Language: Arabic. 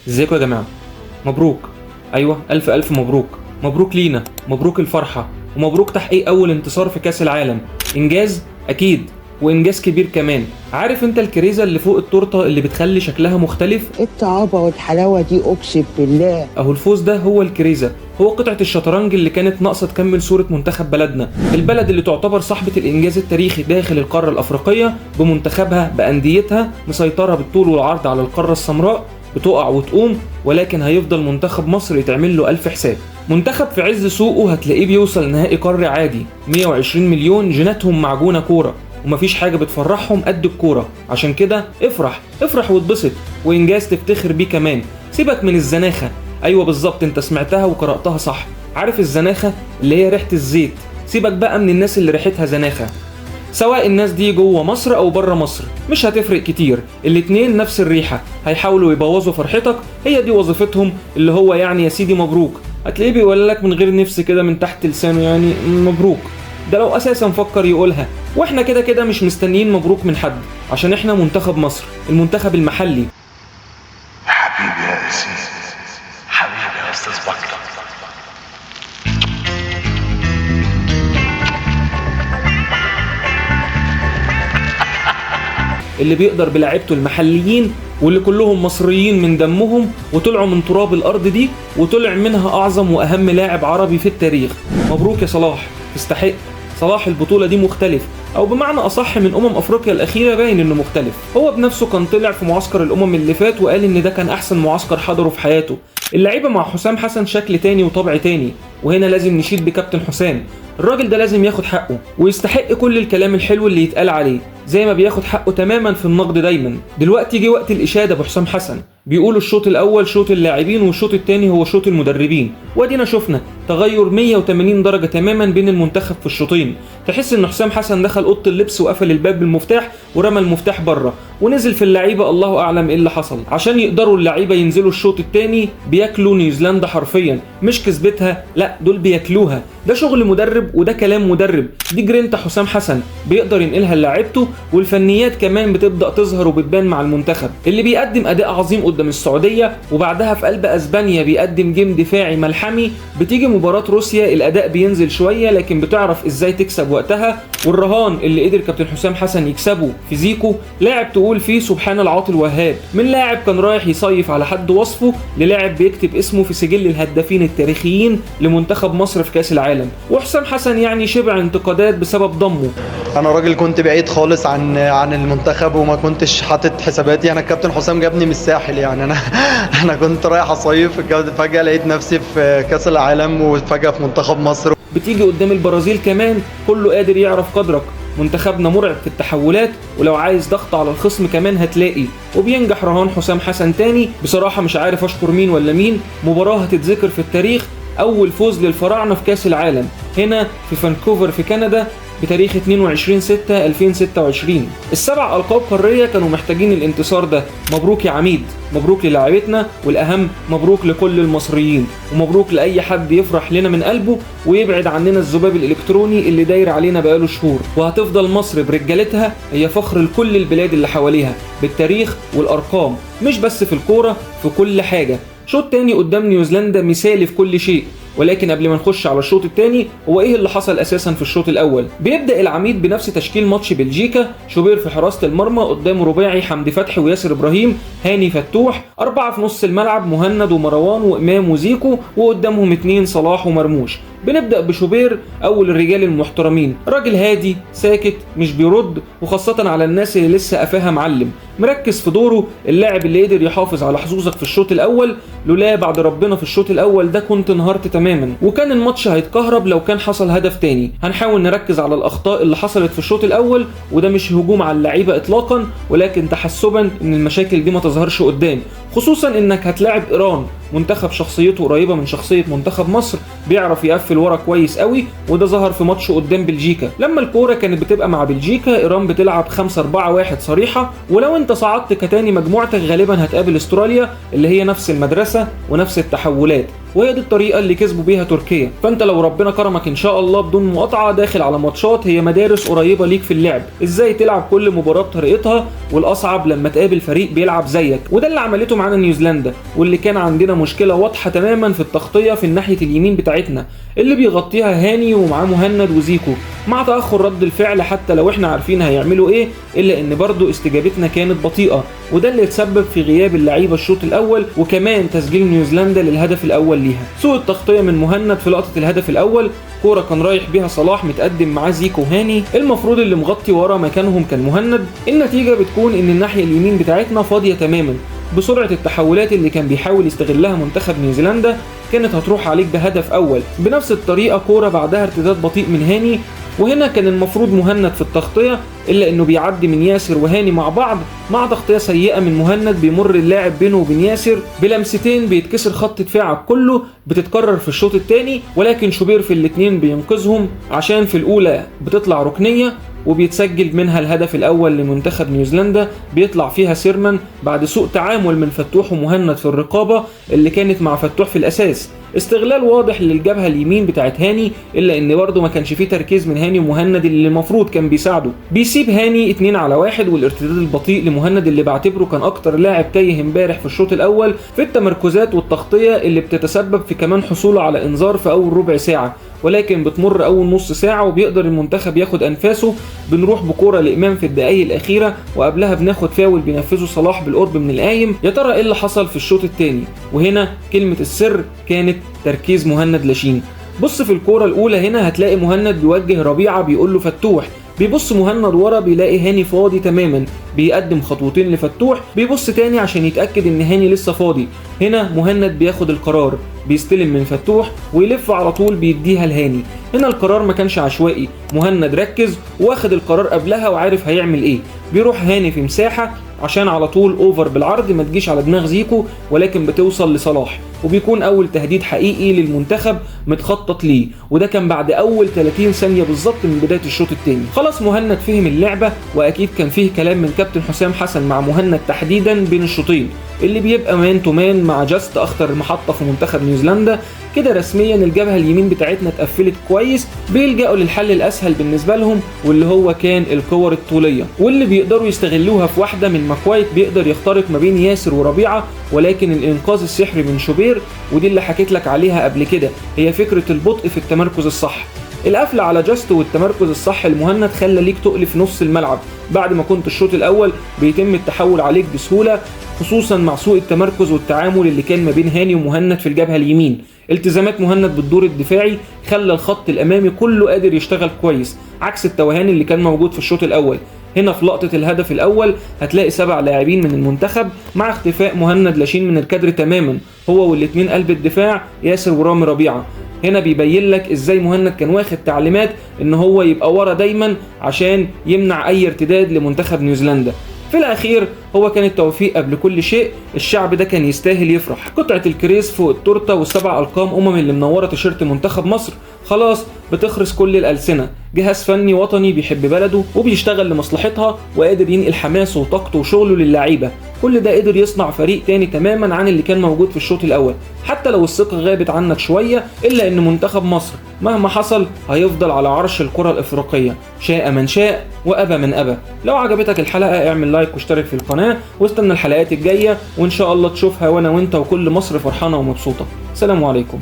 ازيكم يا جماعة؟ مبروك. ايوه، الف الف مبروك. مبروك لينا، مبروك الفرحة، ومبروك تحقيق اول انتصار في كاس العالم. انجاز اكيد، وانجاز كبير كمان. عارف انت الكريزة اللي فوق التورتة اللي بتخلي شكلها مختلف؟ الطعابة والحلاوة دي اقسم بالله. اهو الفوز ده هو الكريزة، هو قطعة الشطرنج اللي كانت ناقصة تكمل صورة منتخب بلدنا، البلد اللي تعتبر صاحبة الانجاز التاريخي داخل القارة الافريقية، بمنتخبها بانديتها مسيطرة بالطول والعرض على القارة السمراء، بتقع وتقوم، ولكن هيفضل منتخب مصر يتعمل له ألف حساب. منتخب في عز سوقه هتلاقيه بيوصل نهائي قاري عادي، 120 مليون جيناتهم معجونة كورة، ومفيش حاجة بتفرحهم قد الكورة. عشان كده افرح افرح واتبسط، وإنجاز تفتخر بيه كمان. سيبك من الزناخة. أيوة بالظبط، انت سمعتها وقرأتها صح. عارف الزناخة اللي هي ريحة الزيت؟ سيبك بقى من الناس اللي ريحتها زناخة. سواء الناس دي جوه مصر او بره مصر مش هتفرق كتير، الاتنين نفس الريحة، هيحاولوا يبوظوا فرحتك، هي دي وظيفتهم. اللي هو يعني يا سيدي مبروك، هتلاقيه بيقول لك من غير نفس كده من تحت لسانه يعني مبروك. ده لو اساسا فكر يقولها. واحنا كده كده مش مستنيين مبروك من حد، عشان احنا منتخب مصر، المنتخب المحلي. حبيبي يا أسيس، حبيبي يا أستاذ بكر. اللي بيقدر بلاعيبته المحليين، واللي كلهم مصريين من دمهم وطلعوا من تراب الارض دي، وطلع منها اعظم واهم لاعب عربي في التاريخ. مبروك يا صلاح، تستحق. صلاح البطولة دي مختلف، او بمعنى اصح من افريقيا الاخيرة باين انه مختلف. هو بنفسه كان طلع في معسكر اللي فات وقال ان ده كان احسن معسكر حضره في حياته. اللعيبة مع حسام حسن شكل تاني وطبع تاني، وهنا لازم نشيد بكابتن حسام. الراجل ده لازم ياخد حقه، ويستحق كل الكلام الحلو اللي يتقال عليه، زي ما بياخد حقه تماما في النقد دايما. دلوقتي جه وقت الاشاده بحسام حسن. بيقولوا الشوط الاول شوط اللاعبين والشوط الثاني هو شوط المدربين، وادينا شفنا تغير 180 درجه تماما بين المنتخب في الشوطين. تحس ان حسام حسن دخل اوضه اللبس وقفل الباب بالمفتاح ورمى المفتاح بره، ونزل في اللعيبه الله اعلم ايه اللي حصل. عشان يقدروا اللعيبه ينزلوا الشوط الثاني بياكلوا نيوزيلندا حرفيا، مش كسبتها، لا دول بياكلوها. ده شغل مدرب وده كلام مدرب، دي جرينتا حسام حسن بيقدر ينقلها للاعيبته، والفنيات كمان بتبدا تظهر وبتبان مع المنتخب اللي بيقدم اداء عظيم قدام السعوديه، وبعدها في قلب اسبانيا بيقدم جيم دفاعي ملحمي. بتيجي مباراه روسيا الاداء بينزل شويه، لكن بتعرف ازاي تكسب وقتها. والرهان اللي قدر كابتن حسام حسن يكسبه في زيكو، لاعب تقول فيه سبحان العاطي الوهاب، من لاعب كان رايح يصيف على حد وصفه للاعب بيكتب اسمه في سجل الهدافين التاريخيين لمنتخب مصر في كاس العالم. وحسام حسن يعني شبع انتقادات بسبب ضمه. انا راجل كنت بعيد خالص عن المنتخب، وما كنتش حاطط حساباتي. انا الكابتن حسام جابني من الساحل، يعني انا كنت رايح اصيف، فجاه لقيت نفسي في كاس العالم، وفجاه في منتخب مصر. بتيجي قدام البرازيل كمان، كله قادر يعرف قدرك. منتخبنا مرعب في التحولات، ولو عايز ضغط على الخصم كمان هتلاقي. وبينجح رهان حسام حسن تاني. بصراحة مش عارف اشكر مين ولا مين. مباراة هتتذكر في التاريخ، اول فوز للفراعنة في كاس العالم هنا في فانكوفر في كندا بتاريخ 22/6/2026. السبع ألقاب قارية كانوا محتاجين الانتصار ده. مبروك يا عميد، مبروك للاعيبتنا، والأهم مبروك لكل المصريين، ومبروك لأي حد يفرح لنا من قلبه ويبعد عننا الذباب الإلكتروني اللي داير علينا بقاله شهور. وهتفضل مصر برجالتها هي فخر لكل البلاد اللي حواليها بالتاريخ والأرقام، مش بس في الكورة، في كل حاجة. شوط تاني قدام نيوزيلندا مثالي في كل شيء. ولكن قبل ما نخش على الشوط الثاني، هو ايه اللي حصل اساسا في الشوط الاول؟ بيبدا العميد بنفس تشكيل ماتش بلجيكا، شوبير في حراسه المرمى، قدامه رباعي حمدي فتحي وياسر ابراهيم، هاني فتوح، 4 في نص الملعب مهند ومروان وامام وزيكو، وقدامهم 2 صلاح ومرموش. بنبدا بشوبير، اول الرجال المحترمين، راجل هادي ساكت مش بيرد، وخاصه على الناس اللي لسه قفاها معلم، مركز في دوره. اللاعب اللي قدر يحافظ على حظوظك في الشوط الاول، لولا بعد ربنا في الشوط الاول ده كنت انهارت تماما، وكان الماتش هيتكهرب لو كان حصل هدف تاني. هنحاول نركز على الاخطاء اللي حصلت في الشوط الاول، وده مش هجوم على اللعيبه اطلاقا، ولكن تحسبا ان المشاكل دي ما تظهرش قدام، خصوصا انك هتلاعب ايران، منتخب شخصيته قريبه من شخصيه منتخب مصر، بيعرف يقفل ورا كويس قوي، وده ظهر في ماتش قدام بلجيكا. لما الكوره كانت بتبقى مع بلجيكا، ايران بتلعب 5-4-1 صريحه، ولو انت صعدت كتاني مجموعتك غالبا هتقابل استراليا اللي هي نفس المدرسه ونفس التحولات. وهي دي الطريقه اللي كسبوا بيها تركيا. فانت لو ربنا كرمك ان شاء الله بدون مقاطعه داخل على ماتشات هي مدارس قريبه ليك في اللعب، ازاي تلعب كل مباراه بطريقتها، والاصعب لما تقابل فريق بيلعب زيك. وده اللي عملته معانا نيوزيلندا، واللي كان عندنا مشكله واضحه تماما في التغطيه في الناحيه اليمين بتاعتنا اللي بيغطيها هاني ومعاه مهند وزيكو، مع تاخر رد الفعل حتى لو احنا عارفين هيعملوا ايه، الا ان برضو استجابتنا كانت بطيئه، وده اللي تسبب في غياب اللعيبه الشوط الاول وكمان تسجيل نيوزيلندا للهدف الاول ليها. سوء التغطيه من مهند في لقطه الهدف الاول، كوره كان رايح بيها صلاح متقدم معاه زيكو وهاني، المفروض اللي مغطي ورا مكانهم كان مهند. النتيجه بتكون ان الناحيه اليمين بتاعتنا فاضيه تماما. بسرعه التحولات اللي كان بيحاول يستغلها منتخب نيوزيلندا كانت هتروح عليك بهدف اول بنفس الطريقه، كوره بعدها ارتداد بطيء من هاني، وهنا كان المفروض مهند في التغطيه، الا انه بيعدي من ياسر وهاني مع بعض، مع تغطيه سيئه من مهند بيمر اللاعب بينه وبين ياسر بلمستين بيتكسر خط دفاعك كله. بتتكرر في الشوط الثاني، ولكن شوبير في الاثنين بينقذهم، عشان في الاولى بتطلع ركنيه وبيتسجل منها الهدف الاول لمنتخب نيوزيلندا، بيطلع فيها سيرمان بعد سوء تعامل من فتوح ومهند في الرقابه اللي كانت مع فتوح في الاساس. استغلال واضح للجبهه اليمين بتاعت هاني، الا ان برضه ما كانش فيه تركيز من هاني ومهند اللي المفروض كان بيساعده. بيسيب هاني 2 على 1، والارتداد البطيء لمهند اللي بعتبره كان اكتر لاعب تايه امبارح في الشوط الاول في التمركزات والتغطيه، اللي بتتسبب في كمان حصوله على انذار في اول ربع ساعه، ولكن بتمر اول نص ساعه وبيقدر المنتخب ياخد انفاسه. بنروح بكوره لامام في الدقائق الاخيره، وقبلها بناخد فاول بينفذه صلاح بالقرب من القايم. يا ترى ايه اللي حصل في الشوط الثاني؟ وهنا كلمه السر كانت تركيز مهند لاشين. بص في الكوره الاولى هنا هتلاقي مهند بيوجه ربيعه بيقول له فتوح، بيبص مهند ورا بيلاقي هاني فاضي تماما، بيقدم خطوتين لفتوح، بيبص تاني عشان يتأكد ان هاني لسه فاضي. هنا مهند بياخد القرار، بيستلم من فتوح ويلف على طول بيديها لهاني. هنا القرار ما كانش عشوائي، مهند ركز واخد القرار قبلها وعارف هيعمل ايه. بيروح هاني في مساحة عشان على طول اوفر بالعرض ما تجيش على دماغ زيكو، ولكن بتوصل لصلاح، وبيكون اول تهديد حقيقي للمنتخب متخطط ليه، وده كان بعد اول 30 ثانيه بالظبط من بدايه الشوط الثاني. خلاص مهند فهم اللعبه، واكيد كان فيه كلام من كابتن حسام حسن مع مهند تحديدا بين الشوطين، اللي بيبقى مان تو مان مع جاست اخطر محطه في منتخب نيوزيلندا. كده رسميا الجبهه اليمين بتاعتنا اتقفلت كويس، بيلجأوا للحل الاسهل بالنسبه لهم واللي هو كان الكور الطوليه، واللي بيقدروا يستغلوها في واحده من ماكوايت بيقدر يخترق ما بين ياسر وربيعه، ولكن الانقاذ السحري من شوبير، ودي اللي حكيت لك عليها قبل كده، هي فكره البطء في التمركز الصح. القفله على جاست والتمركز الصح المهند خلى ليك تقل في نص الملعب بعد ما كنت الشوط الاول بيتم التحول عليك بسهوله، خصوصا مع سوء التمركز والتعامل اللي كان ما بين هاني ومهند في الجبهه اليمين. التزامات مهند بالدور الدفاعي خلى الخط الامامي كله قادر يشتغل كويس، عكس التوهان اللي كان موجود في الشوط الاول. هنا في لقطة الهدف الأول هتلاقي 7 لاعبين من المنتخب مع اختفاء مهند لاشين من الكادر تماما، هو والاثنين قلب الدفاع ياسر ورامي ربيعة. هنا بيبين لك ازاي مهند كان واخد تعليمات ان هو يبقى ورا دايما عشان يمنع اي ارتداد لمنتخب نيوزيلندا. في الاخير هو كان التوفيق قبل كل شيء، الشعب ده كان يستاهل يفرح. قطعة الكريس فوق التورته وال7 أرقام اللي منوره تيشيرت منتخب مصر خلاص بتخرس كل الألسنة. جهاز فني وطني بيحب بلده وبيشتغل لمصلحتها وقادر ينقل حماسه وطاقته وشغله للعيبه، كل ده قدر يصنع فريق تاني تماما عن اللي كان موجود في الشوط الاول. حتى لو الثقه غابت عنك شويه، الا ان منتخب مصر مهما حصل هيفضل على عرش الكره الافريقيه، شاء من شاء وابى من ابى. لو عجبتك الحلقه اعمل لايك واشترك في القناه، واستنى الحلقات الجايه وان شاء الله تشوفها وانا وانت وكل مصر فرحانه ومبسوطه. سلام عليكم.